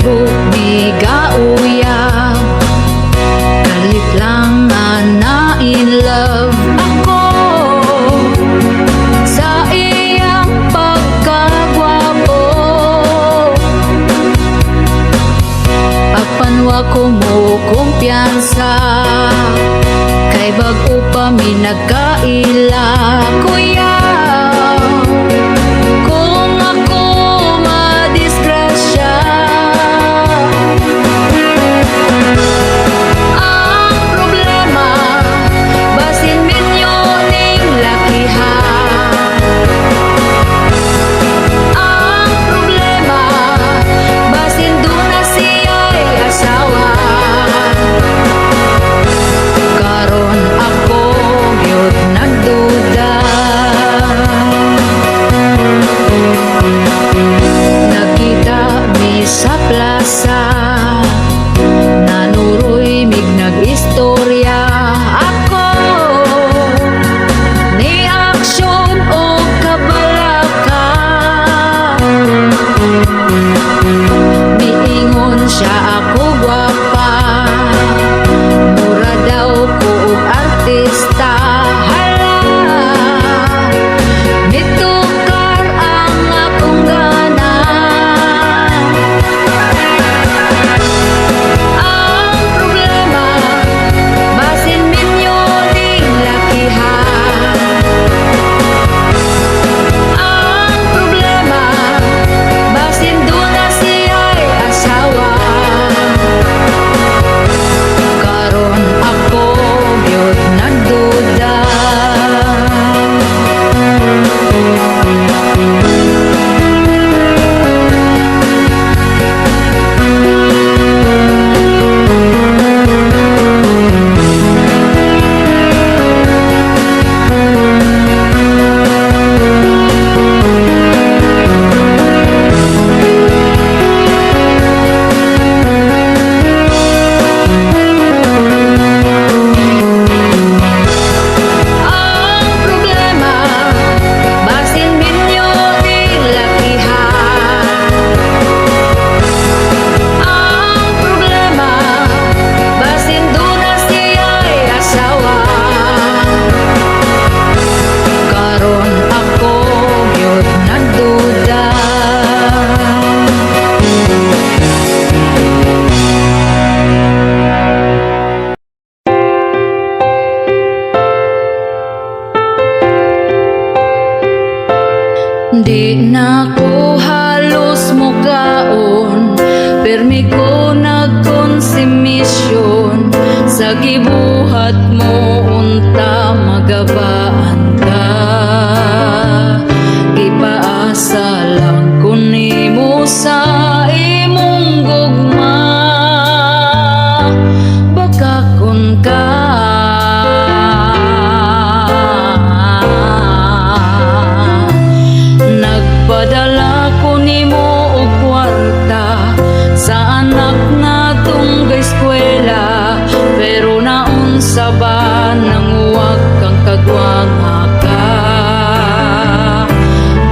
Facebook ni gauya, kalit lang na in love ako sa iyang pagkagwapo. Apanwa ko mo kumpiyansa, kay bag-o pa mi nagkaila kuya. Kung ako madisgrasya, ang problema basin minyo ning lakihan. Ang problema basin doon na siya'y asawa. Karon ako yun nagduda, nakita mi sa plaza, nanuroy mig nag-istorya ako ni aksyon o kabalaka. Miingon siya ako gwapa, mura daw ko og artista. Hala, nitukar ang akong gana. Ang problema basin minyo ning lakihan. Ang problema basin doon na siya'y asawa. Karon ako yun nagduda. Ang problema basin minyo ning lakihan. Ang problema basin doon na siya'y asawa. Karon ako yun nagduda. Di na ko halos mukaon, permi ko nagkonsumisyon. Sa gibuhat mo unta magabaan ka, gipaasa lang ko nimo sa imong gugma. Bakakon ka, nagpadala ko nimo og kwarta sa anak natong gaeskwela, pero naunsa ba nang huwag kang kagwanga ka?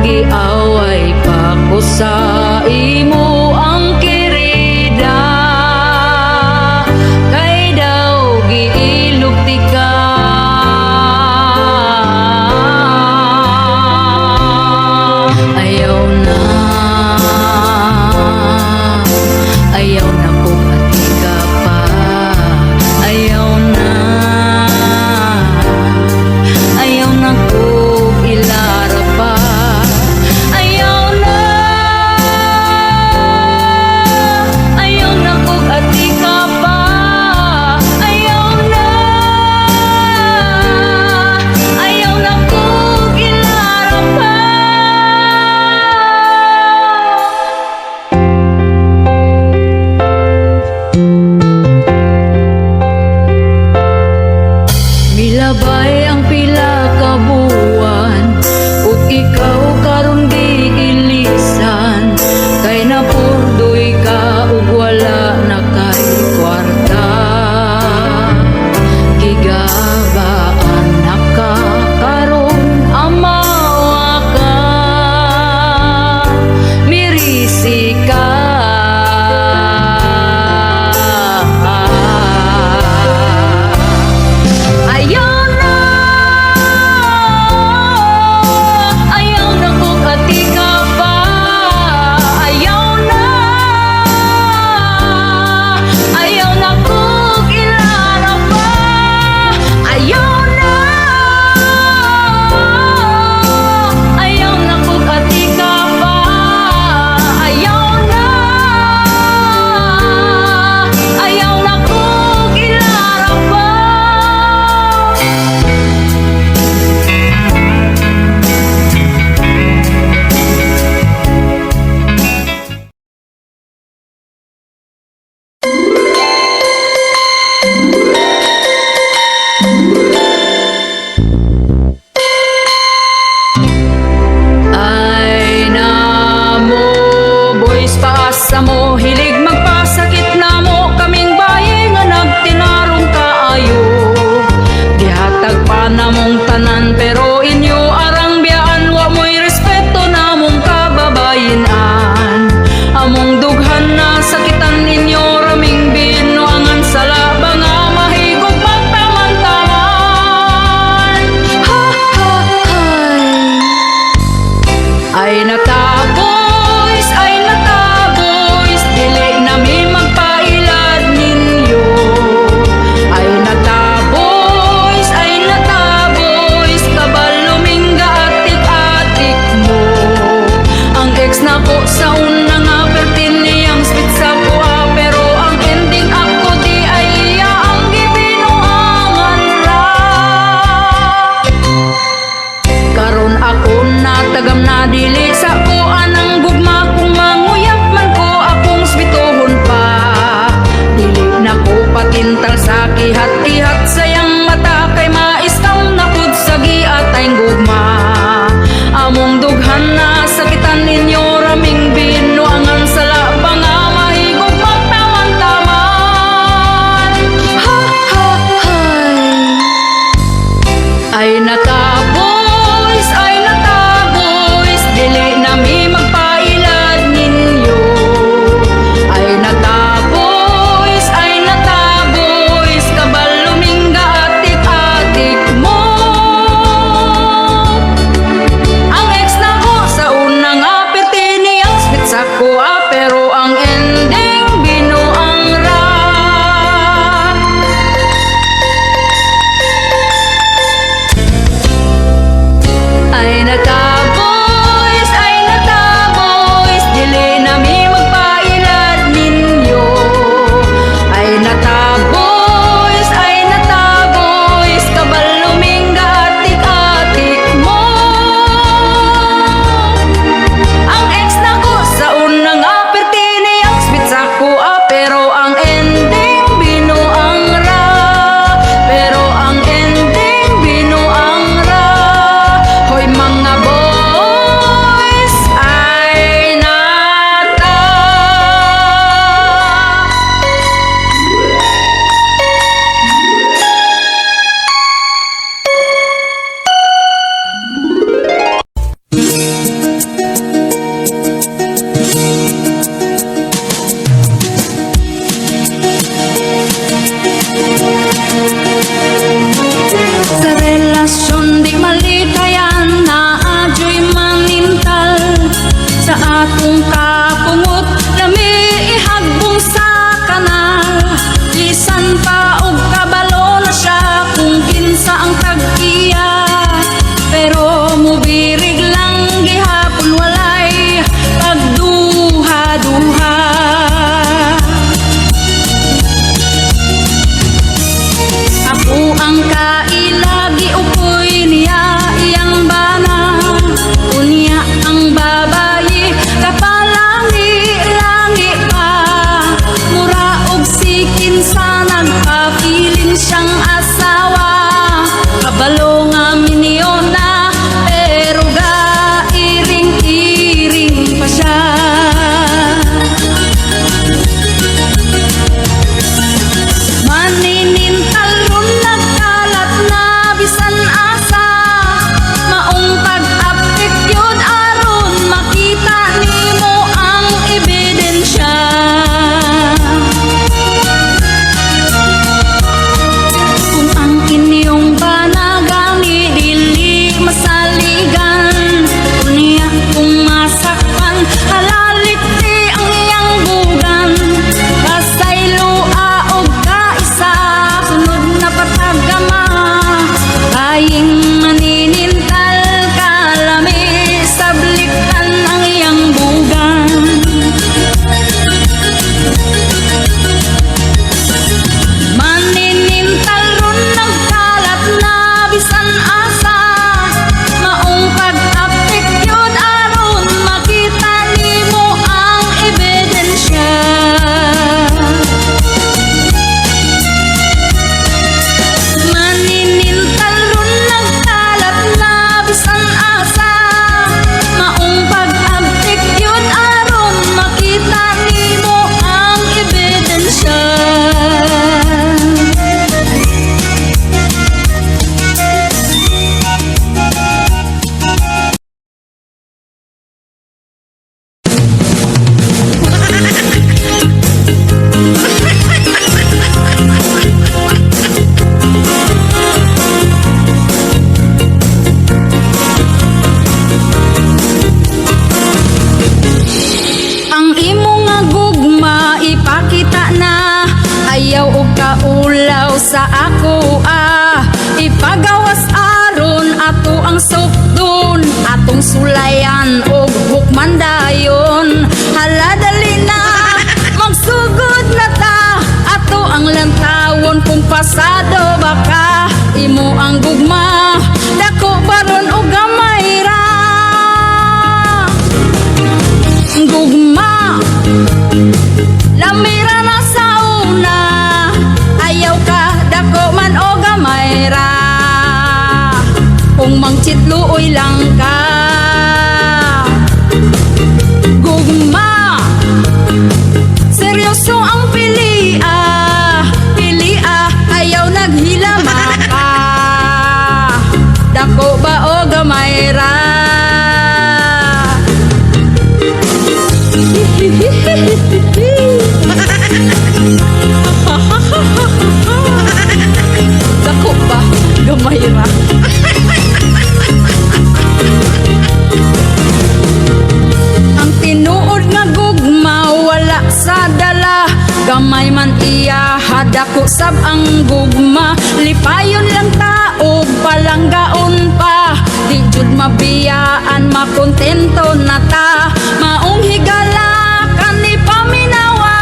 Giaway pa ko sa imo ang kirida, kay daw giilugti ka. Ayaw na, ayaw na ko pati ka pa. Ayaw na, ayaw na ko ilara pa. Ayaw na, sa mo hilig magpasakit na mo kaming baye nga nagtinarong kaayo. Dihatag pa na mong tanan pero inyo arang biyaan wa mo'y respeto na mong kababayinan. Among dughan na sakitan ninyo raming binuangan sa laba nga mahigog magtaman-taman. Ha ha hay. Ay nataboys, pasado baka imo ang gugma, dako baron o gamay ra. Gugma, lamira na sa una, ayaw ka dako man o gamay ra. Kung mangchitluoy lang ka, gugma, seryoso ang pilia, ayaw naghilama ka, dako ba o gamay ra. Dako ba gamay ra. Ang tinuod nga gugma wala sa dala, gamay man iya hadako sab ang gugma. Lipayon lang taog palanggaon pa, di jud mabiyaan makontento na ta. Maong higala kani paminawa,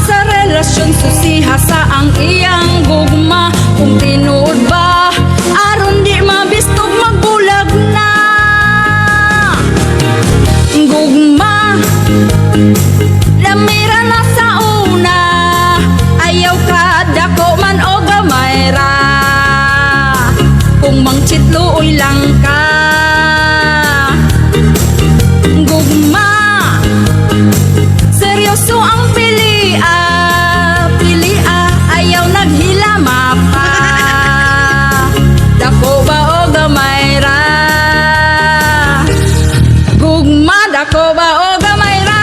sa relasyon susiha sa ang iyang gugma. Kung tinuod ba aron di mabistog magbulag na. Gugma, lamira na sa una, ayaw ka dako man o gamay ra. Kung mangchitluoy lang ka, gugma, seryoso ang pilia, ayaw naghilama pa, dako ba o gamay ra. Gugma, dako ba o gamay ra.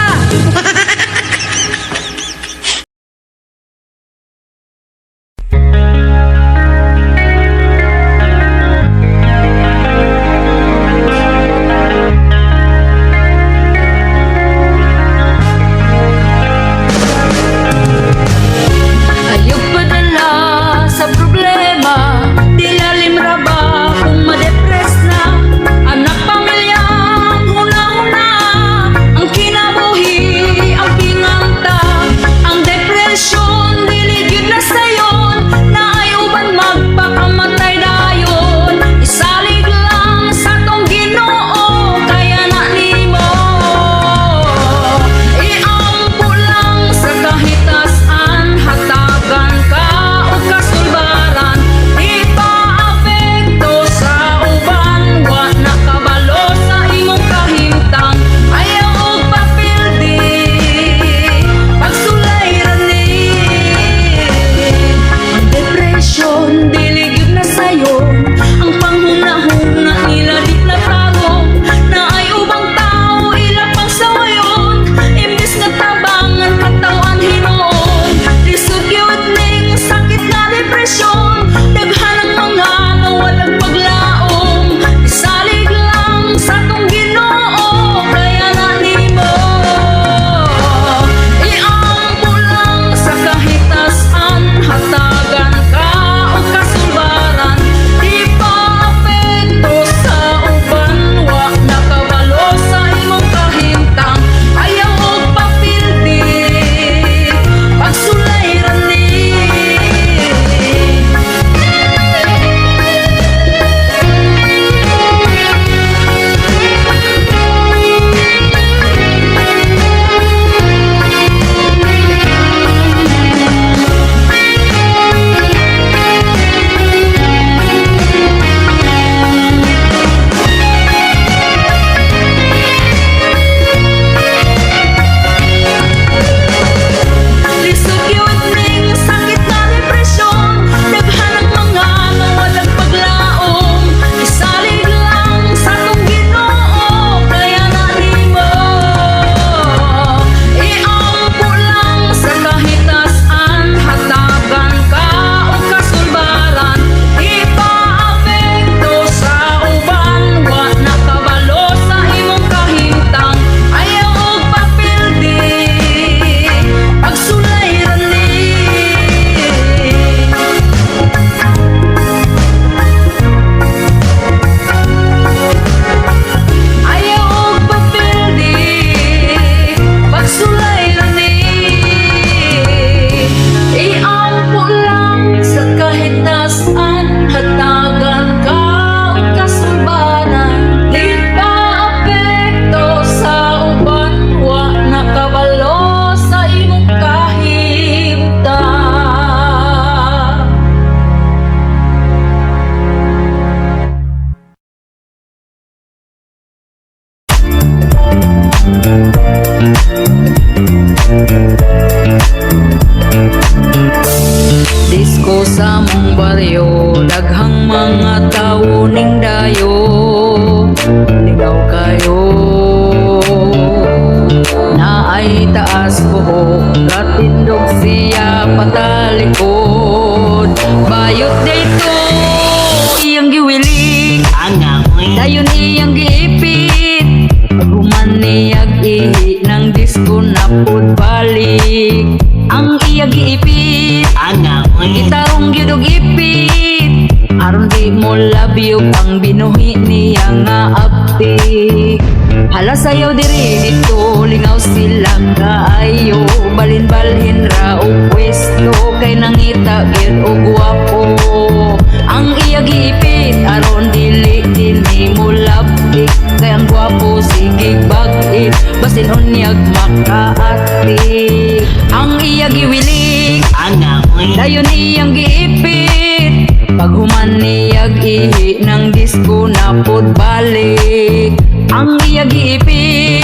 Disko sa mong baryo, daghang mga tao ning dayo, ligaw kayo. Naay taas buhok, latindog siya patalikod. Bayot dito, iyang giwilig, dayon iyang giipit. Human niyag ihi ng disko na pud balik. Ang iya giipit, gitarong gyud og ipit. Aron di mo labyo pang binuhi niya nga abti. Hala sayaw diri dito, lingaw sila kaayo. Balin-balhin ra og pwesto, kay nangita gyud og gwapo. Ang iya giipit, aron dili kini mo labdi. Kay ang gwapo sige bag-it, basin unyag makaati. Ang iya giwilig, dayon iyang giipit. Paghuman niyag ihi ng disko na pud balik. Ang iya giipit,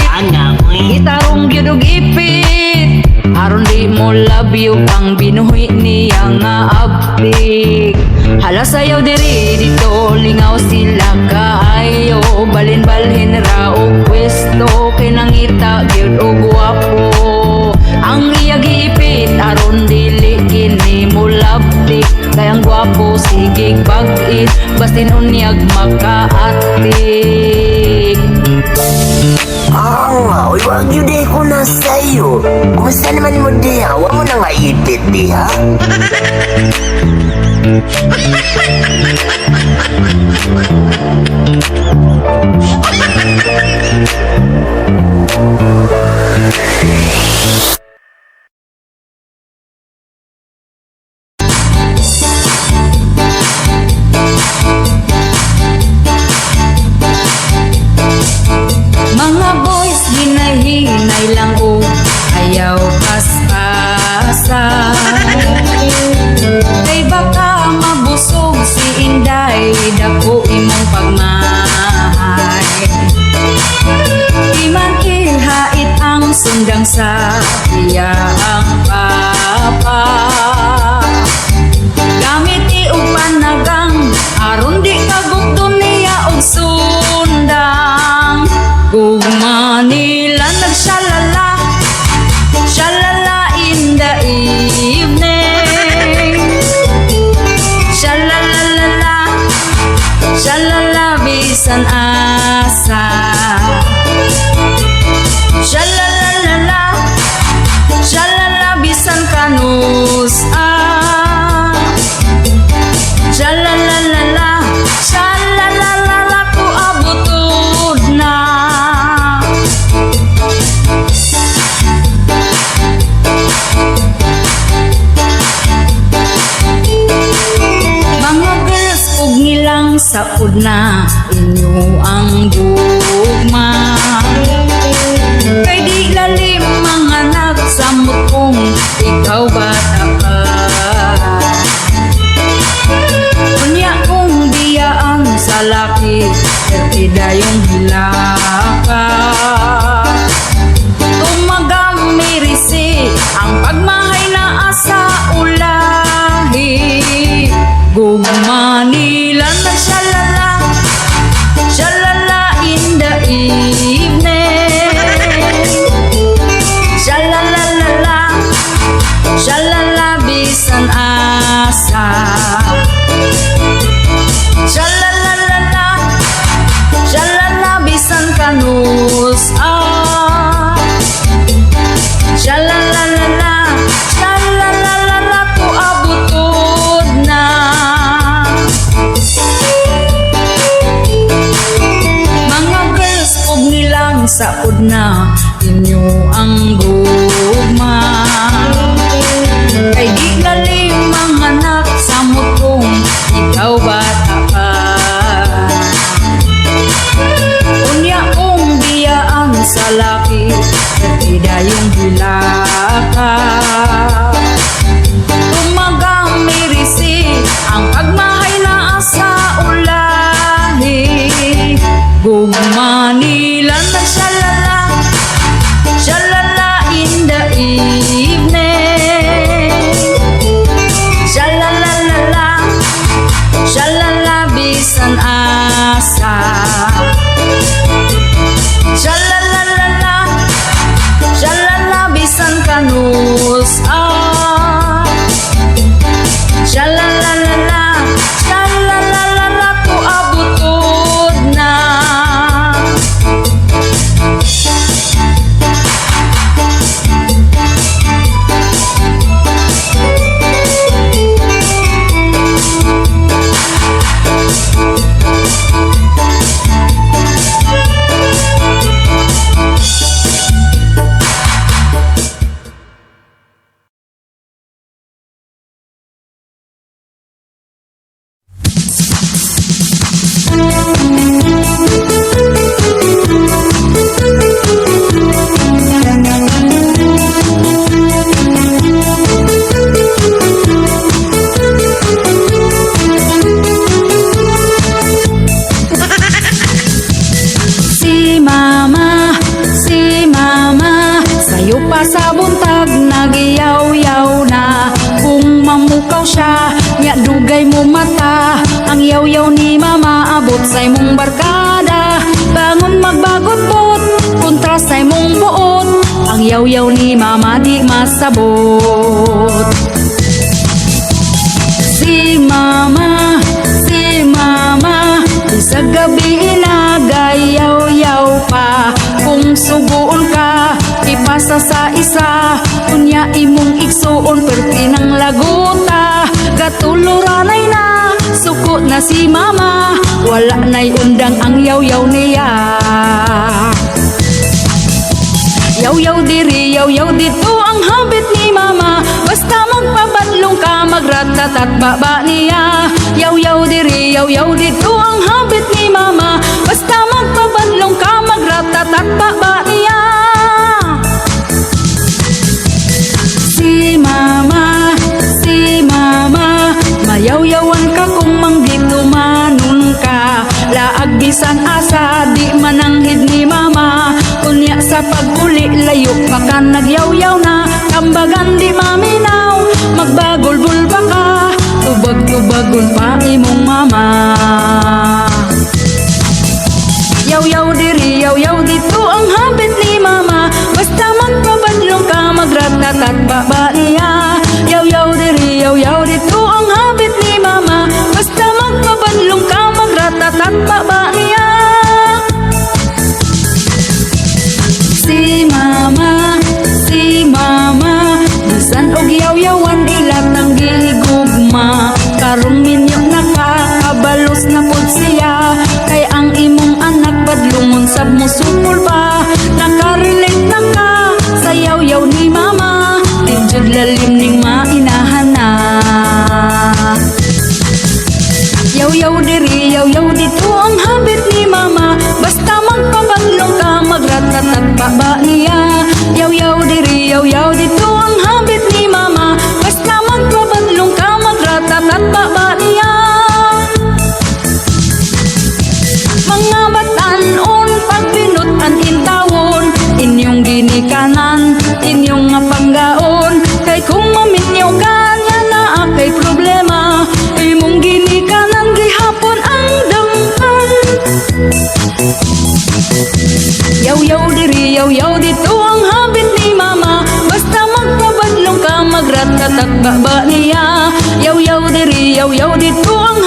gitarong gyud og ipit. Aron di mo labyo pang binuhi niya nga abtik. Hala sayaw diri dito, lingaw sila kaayo. Balin-balhin ra og pwesto, kay nangita gyud og gwapo. Ang iya giipit, aron dili kini mo labtik. Kay ang gwapo sige bag-it, basin unyag makaatik. Uy, wag yun eh ko na sa'yo. Kumusta naman mo diha? Huwag mo na nga ipit diha. Mga boys, hinay-hinay lang o ayaw pas-asa. Kay baka mabusog si Inday, dako imong pagmahal. Di man ihait ang sundang sa iya ang papa. Gamit iug panagang, aron di kagugton niya og sundang. Gugma nila nagsyalala, syalala in the evening. Syalalalala, syalala bisan asa. Syalalalala, syalala bisan kanusa. Syalalalala, syalalalala ko abutod na. Mga girls ug nilang saud na inyo ang gugma. Kay di lalim mga nagsamot kung ikaw bata ka. Unya kung biyaan sa laki, dayong hilaka. Tumagammirisi ang pagmahay na asa ulahi. Gugma nila na syalala, syalala in the evening. Syalalalala, syalala bisan asa. Syalalalala, syalala bisan kanus. Syalalalala, syalalalala ko abutod na. Mga girls ug nilang saud na inyo ang gugma. Kay di lalim mga anak samot kung ikaw bata ka. Unya kung biyaan sa laki, dayong hilaka. Tumagammirisi ang pagmahay na asa ulahi. Gugma nila na syalala, syalala yaw-yaw ni mama di masabot. Si mama sa gabi inagayaw-yaw pa. Kung suguon ka, ipasa sa isa, kunya imong igsuon perti ng laguta. Katuluranay na, sukot na si mama, wala na'y undang ang yaw-yaw niya. Yaw-yaw diri, yaw-yaw dito ang habit ni mama. Basta magpabadlong ka, magratatat baba niya. Yaw-yaw diri, yaw-yaw dito ang habit ni mama. Basta magpabadlong ka, magratatat baba niya. Si mama, mayaw-yawan ka kung manggito manon ka. Laag bisan asa, di mananghid ni mama. Kunya sa pag-uli, layo pa ka nagyaw-yaw na. Kambagan di maminaw, magbagol-bul pa ka. Tubag-tubagon pa imong mama. Yaw-yaw diri, yaw-yaw dito ang habit ni mama. Basta magpabadlong ka, magratatat baba niya. Yaw-yaw diri, yaw-yaw dito ang habit ni mama. Basta magpabadlong ka, magratatat baba niya. Si mama, bisan og yaw-yawan ilatang gigugma. Karong minyo nakakabalos na pod siya. Kay ang imong anak badlungon sab mo sumul pa. Nakarelate na ka sa yaw-yaw ni mama. Tinjud lalim ning mainahan na. Yaw-yaw diri, yaw-yaw dito ang habit ni mama. Basta magpabadlong ka, magratatat baba niya. Yaw-yaw diri, yaw-yaw dito ang habit ni mama. Basta magpabadlong ka, magratatat baba niya. Mga batanon, pagbinutan intawon, inyong ginikanan, inyong nga panggaon. Kay kung maminyo ka, nga naa kay problema, imong ginikanan gihapon ang dampan. Yaw-yaw diri, yaw-yaw dito ang habit ni mama. Basta magpabadlong ka, magratatat baba niya. Yaw-yaw diri, yaw-yaw dito ang